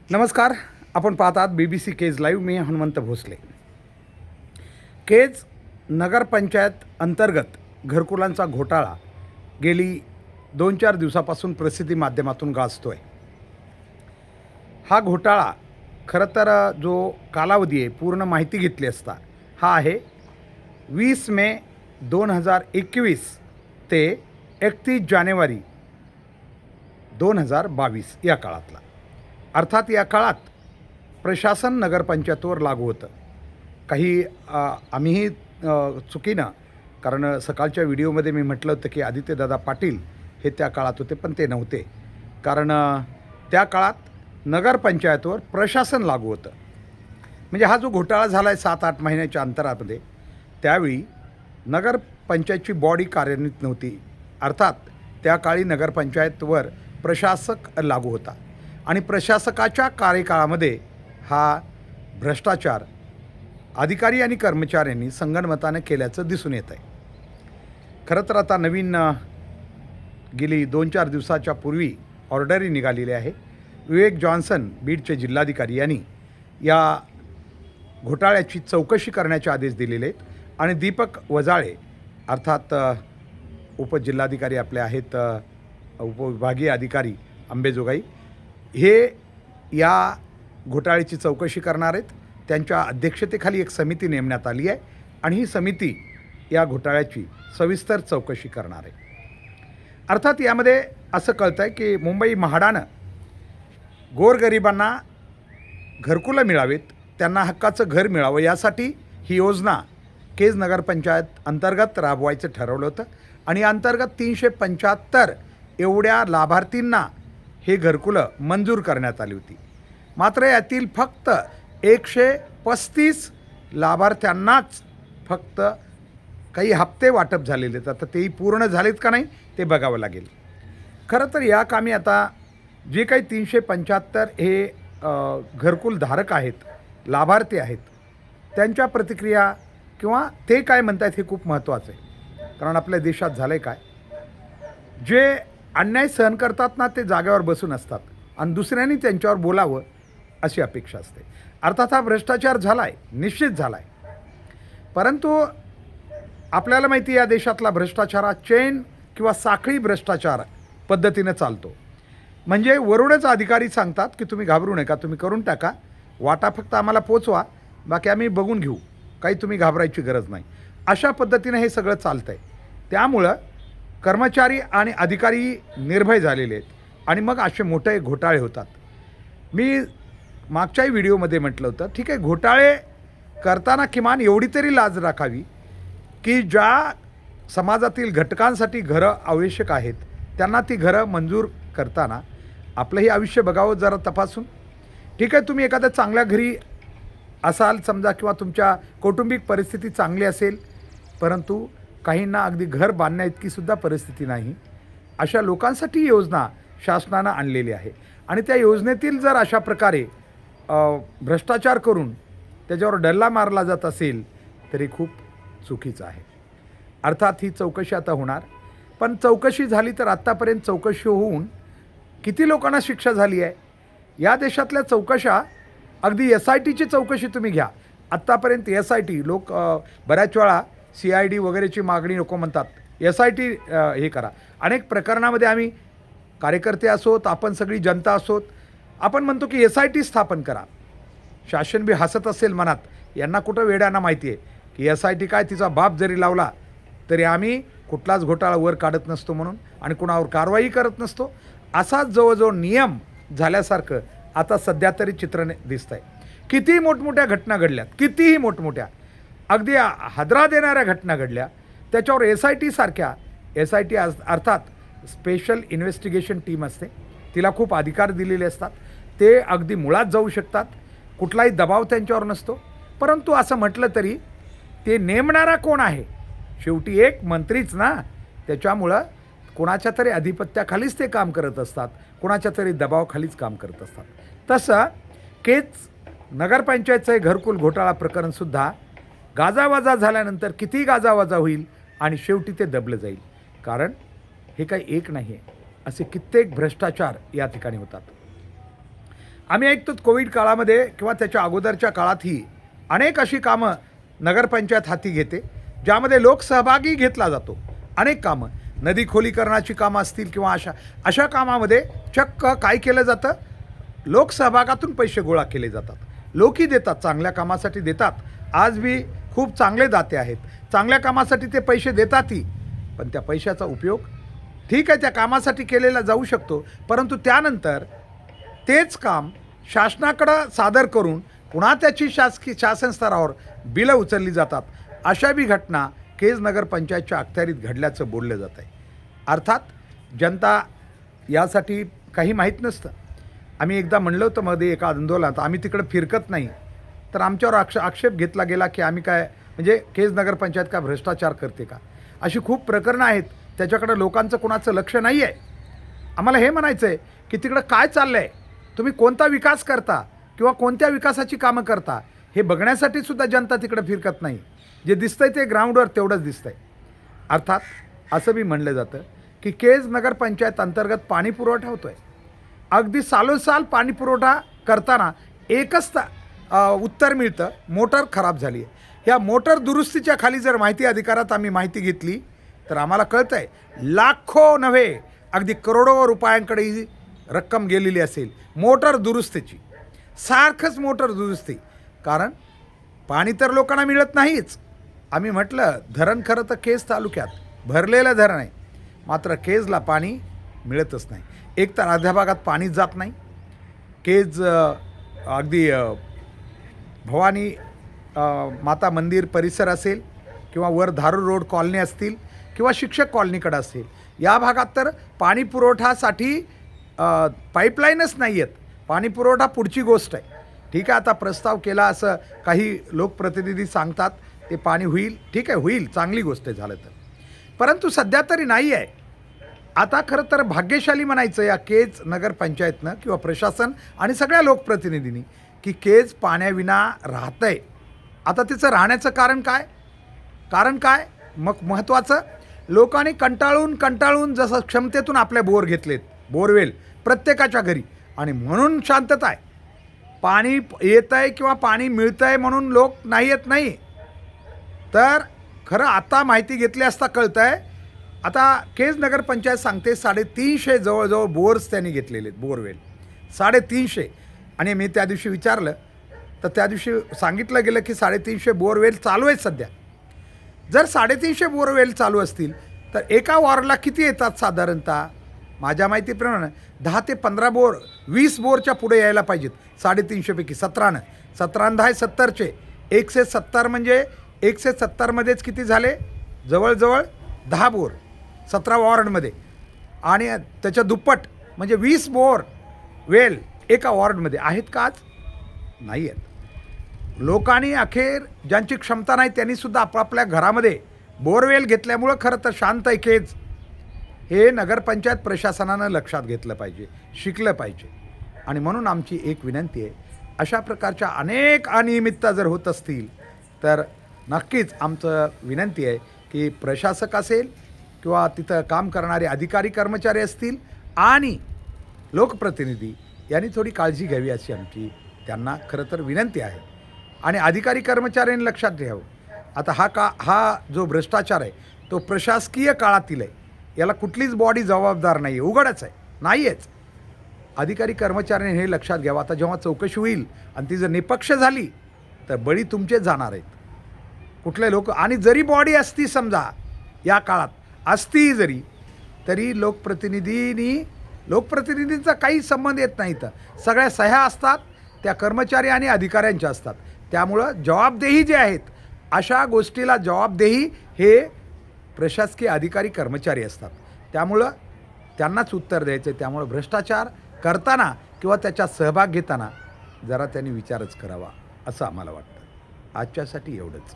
नमस्कार. आपण पाहतात BBC केज लाईव्ह. मी हनुमंत भोसले. केज नगरपंचायत अंतर्गत घरकुलांचा घोटाळा गेली 2-4 दिवसापासून प्रसिद्धी माध्यमातून गाजतोय. हा घोटाळा खरं तर जो कालावधी आहे, पूर्ण माहिती घेतली असता हा आहे 20 मे 2021 ते 31 जानेवारी 2022 या काळातला. अर्थात या काळात प्रशासन नगरपंचायतीवर लागू होतं. काही आम्हीही चुकीनं, कारण सकाळच्या व्हिडिओमध्ये मी म्हटलं होतं की आदित्यदादा पाटील हे त्या काळात होते, पण ते नव्हते. कारण त्या काळात नगरपंचायतीवर प्रशासन लागू होतं. म्हणजे हा जो घोटाळा झाला आहे 7-8 महिन्याच्या अंतरामध्ये, त्यावेळी नगरपंचायतची बॉडी कार्यान्वित नव्हती. अर्थात त्या काळी नगरपंचायतवर प्रशासक लागू होता आणि प्रशासकाच्या कार्यकाळामध्ये हा भ्रष्टाचार अधिकारी आणि कर्मचाऱ्यांनी संगनमताने केल्याचं दिसून येत आहे. खरं तर आता नवीन गेली 2-4 दिवसाच्या पूर्वी ऑर्डरही निघालेली आहे. विवेक जॉन्सन बीडचे जिल्हाधिकारी यांनी या घोटाळ्याची चौकशी करण्याचे आदेश दिलेले आहेत आणि दीपक वजाळे अर्थात उपजिल्हाधिकारी आपले आहेत, उपविभागीय अधिकारी अंबेजोगाई, हे या घोटाळ्याची चौकशी करणार आहेत. त्यांच्या अध्यक्षतेखाली एक समिती नेमण्यात आली आहे आणि ही समिती या घोटाळ्याची सविस्तर चौकशी करणार आहे. अर्थात यामध्ये असं कळतं आहे की मुंबई म्हाडानं गोरगरिबांना घरकुलं मिळावीत, त्यांना हक्काचं घर मिळावं, यासाठी ही योजना केज नगरपंचायत अंतर्गत राबवायचं ठरवलं होतं आणि अंतर्गत 375 एवढ्या लाभार्थींना हे घरकुलं मंजूर करण्यात आली होती. मात्र यातील फक्त 135 लाभार्थ्यांनाच फक्त काही हप्ते वाटप झालेले आहेत. आता तेही पूर्ण झालेत का नाही ते बघावं लागेल. खरं तर या कामी आता जे काही 375 हे घरकुल धारक आहेत, लाभार्थी आहेत, त्यांच्या प्रतिक्रिया किंवा ते काय म्हणतात हे खूप महत्त्वाचं आहे. कारण आपल्या देशात झालं आहे काय, जे अन्याय सहन करतात ना ते जागेवर बसून असतात आणि दुसऱ्यांनी त्यांच्यावर बोलावं अशी अपेक्षा असते. अर्थात हा भ्रष्टाचार झाला आहे, निश्चित झाला आहे. परंतु आपल्याला माहिती आहे या देशातला भ्रष्टाचार हा चेन किंवा साखळी भ्रष्टाचार पद्धतीनं चालतो. म्हणजे वरूनच अधिकारी सांगतात की तुम्ही घाबरू नका, तुम्ही करून टाका, वाटा फक्त आम्हाला पोचवा, बाकी आम्ही बघून घेऊ, काही तुम्ही घाबरायची गरज नाही, अशा पद्धतीनं हे सगळं चालतं आहे. त्यामुळं कर्मचारी आणि अधिकारी निर्भय झालेले आहेत आणि मग असे मोठे घोटाळे होतात. मी मागच्याही व्हिडिओमध्ये म्हटलं होतं, ठीक आहे, घोटाळे करताना किमान एवढी तरी लाज राखावी की ज्या समाजातील घटकांसाठी घरं आवश्यक आहेत त्यांना ती घरं मंजूर करताना आपलंही आयुष्य बघावं जरा तपासून. ठीक आहे, तुम्ही एखाद्या चांगल्या घरी असाल समजा किंवा तुमच्या कौटुंबिक परिस्थिती चांगली असेल, परंतु काहींना अगदी घर बांधण्या इतकी सुद्धा परिस्थिती नाही, अशा लोकांसाठी योजना शासनानं आणलेली आहे आणि त्या योजनेतील जर अशा प्रकारे भ्रष्टाचार करून त्याच्यावर डल्ला मारला जात असेल तरी खूप चुकीचं आहे. अर्थात ही चौकशी आता होणार, पण चौकशी झाली तर आत्तापर्यंत चौकशी होऊन किती लोकांना शिक्षा झाली आहे? या देशातल्या चौकशा अगदी SITची चौकशी तुम्ही घ्या, आत्तापर्यंत SIT लोक बऱ्याच वेळा CID वगैरेची मागणी नको म्हणतात, SIT हे करा. अनेक प्रकरणामध्ये आम्ही कार्यकर्ते असोत, आपण सगळी जनता असोत, आपण म्हणतो की SIT स्थापन करा. शासन बी हसत असेल मनात, यांना कुठं वेड्यांना माहिती आहे की SIT काय, तिचा बाप जरी लावला तरी आम्ही कुठलाच घोटाळा वर काढत नसतो म्हणून आणि कुणावर कारवाई करत नसतो. असाच जवळजवळ नियम झाल्यासारखं आता सध्या तरी चित्र दिसतं आहे. कितीही मोठमोठ्या घटना घडल्यात, कितीही मोठमोठ्या अगदी हादरा देणाऱ्या घटना घडल्या, त्याच्यावर SIT सारख्या, SIT अर्थात स्पेशल इन्व्हेस्टिगेशन टीम असते, तिला खूप अधिकार दिलेले असतात, ते अगदी मुळात जाऊ शकतात, कुठलाही दबाव त्यांच्यावर नसतो. परंतु असं म्हटलं तरी ते नेमणारा कोण आहे? शेवटी एक मंत्रीच ना, त्याच्यामुळं कोणाच्या तरी अधिपत्याखालीच ते काम करत असतात, कोणाच्या तरी दबावाखालीच काम करत असतात. तसं केज नगरपंचायतचं घरकुल घोटाळा प्रकरणसुद्धा गाजावाजा झाल्यानंतर किती गाजावाजा होईल आणि शेवटी ते दबलं जाईल. कारण हे काही एक नाही आहे, असे कित्येक भ्रष्टाचार या ठिकाणी होतात. आम्ही ऐकतो कोविड काळामध्ये किंवा त्याच्या अगोदरच्या काळातही अनेक अशी कामं नगरपंचायत हाती घेते ज्यामध्ये लोकसहभागी घेतला जातो. अनेक कामं, नदी खोलीकरणाची कामं असतील किंवा अशा कामामध्ये चक्क काय केलं जातं, लोकसहभागातून पैसे गोळा केले जातात. लोकही देतात, चांगल्या कामासाठी देतात. आज बी खूप चांगले दाते आहेत, चांगल्या कामासाठी ते पैसे देतातही. पण त्या पैशाचा उपयोग ठीक आहे त्या कामासाठी केलेला जाऊ शकतो, परंतु त्यानंतर तेच काम शासनाकडं सादर करून पुन्हा त्याची शासन स्तरावर बिलं उचलली जातात. अशा बी घटना केज नगरपंचायतच्या अखत्यारीत घडल्याचं बोललं जात आहे. अर्थात जनता यासाठी काही माहीत नसतं. आम्ही एकदा म्हणलं होतं मध्ये एका आंदोलनात, आम्ही तिकडं फिरकत नाही, तर आमच्यावर आक्षेप घेतला गेला की आम्ही काय म्हणजे केज नगरपंचायत का भ्रष्टाचार करते का. अशी खूप प्रकरणं आहेत, त्याच्याकडं लोकांचं कोणाचं लक्ष नाही आहे. आम्हाला हे म्हणायचं आहे की तिकडं काय चाललं आहे, तुम्ही कोणता विकास करता किंवा कोणत्या विकासाची कामं करता हे बघण्यासाठी सुद्धा जनता तिकडं फिरकत नाही. जे दिसतंय ते ग्राउंडवर तेवढंच दिसतंय. अर्थात असं बी म्हणलं जातं की केज नगरपंचायत अंतर्गत पाणी पुरवठा होतो आहे. अगदी सालोसाल पाणी पुरवठा करताना एकच उत्तर मिळतं, मोटर खराब झाली आहे. ह्या मोटर दुरुस्तीच्या खाली जर माहिती अधिकारात आम्ही माहिती घेतली तर आम्हाला कळतं आहे लाखो नव्हे अगदी करोडो रुपयांकडे ही रक्कम गेलेली असेल मोटर दुरुस्तीची. सारखंच मोटर दुरुस्ती, कारण पाणी तर लोकांना मिळत नाहीच. आम्ही म्हटलं धरण खरं तर केज तालुक्यात भरलेलं धरण आहे, मात्र केजला पाणी मिळतच नाही. एक तर अर्ध्या भागात पाणीच जात नाही. केज अगदी भवानी माता मंदिर परिसर असेल किंवा वर धारूर रोड कॉलनी असतील किंवा शिक्षक कॉलनीकडं असेल, या भागात तर पाणी पुरवठ्यासाठी पाईपलाईनच नाही आहेत. पाणी पुरवठा पुढची गोष्ट आहे. ठीक आहे, आता प्रस्ताव केला असं काही लोकप्रतिनिधी सांगतात, ते पाणी होईल, ठीक आहे होईल, चांगली गोष्ट आहे झालं तर, परंतु सध्या तरी नाही आहे. आता खरं तर भाग्यशाली म्हणायचं या केज नगरपंचायतनं किंवा प्रशासन आणि सगळ्या लोकप्रतिनिधींनी की केज पाण्याविना राहतं आहे. आता तिचं राहण्याचं कारण काय मग महत्त्वाचं, लोकांनी कंटाळून जसं क्षमतेतून आपले बोर घेतलेत, बोरवेल प्रत्येकाच्या घरी, आणि म्हणून शांतता आहे. पाणी येतं आहे किंवा पाणी मिळतं आहे म्हणून लोक नाही येत नाही. तर खरं आता माहिती घेतली असता कळतं आहे. आता केज नगरपंचायत सांगते 350 जवळजवळ बोर्स त्यांनी घेतलेले आहेत, बोरवेल 350. आणि मी त्या दिवशी विचारलं तर त्या दिवशी सांगितलं गेलं की 350 बोरवेल चालू आहेत सध्या. जर 350 बोरवेल चालू असतील तर एका वॉर्डला किती येतात साधारणतः? माझ्या माहितीप्रमाणे 10 ते 15 बोर, 20 बोरच्या पुढे यायला पाहिजेत 350पैकी. 17 10 70चे 170, म्हणजे 170मध्येच किती झाले, जवळजवळ 10 बोर 17 वॉर्डमध्ये, आणि त्याच्या दुप्पट म्हणजे 20 बोर वेल एका वॉर्डमध्ये आहेत का आज? नाही आहेत. लोकांनी अखेर ज्यांची क्षमता नाही त्यांनीसुद्धा आपापल्या घरामध्ये बोरवेल घेतल्यामुळं खरं तर शांत आहे केज. हे नगरपंचायत प्रशासनानं लक्षात घेतलं पाहिजे, शिकलं पाहिजे. आणि म्हणून आमची एक विनंती आहे, अशा प्रकारच्या अनेक अनियमितता जर होत असतील तर नक्कीच आमचं विनंती आहे की प्रशासक असेल किंवा तिथं काम करणारे अधिकारी कर्मचारी असतील आणि लोकप्रतिनिधी यांनी थोडी काळजी घ्यावी अशी आमची त्यांना खरं तर विनंती आहे. आणि अधिकारी कर्मचाऱ्यांनी लक्षात घ्यावं, आता हा जो भ्रष्टाचार आहे तो प्रशासकीय काळातील आहे, याला कुठलीच बॉडी जबाबदार नाही आहे, उघडच आहे, नाही आहेच. अधिकारी कर्मचाऱ्यांनी हे लक्षात घ्यावं. आता जेव्हा चौकशी होईल आणि ती जर निपक्ष झाली तर बळी तुमचेच जाणार आहेत. कुठले लोक, आणि जरी बॉडी असती समजा या काळात असती जरी, तरी लोकप्रतिनिधींचा काही संबंध येत नाही. तर सगळ्या सह्या असतात त्या कर्मचारी आणि अधिकाऱ्यांच्या असतात. त्यामुळं जबाबदेही जे आहेत अशा गोष्टीला जबाबदेही हे प्रशासकीय अधिकारी कर्मचारी असतात. त्यामुळं त्यांनाच उत्तर द्यायचं आहे. त्यामुळं भ्रष्टाचार करताना किंवा त्याच्यात सहभाग घेताना जरा त्यांनी विचारच करावा असं आम्हाला वाटतं. आजच्यासाठी एवढंच.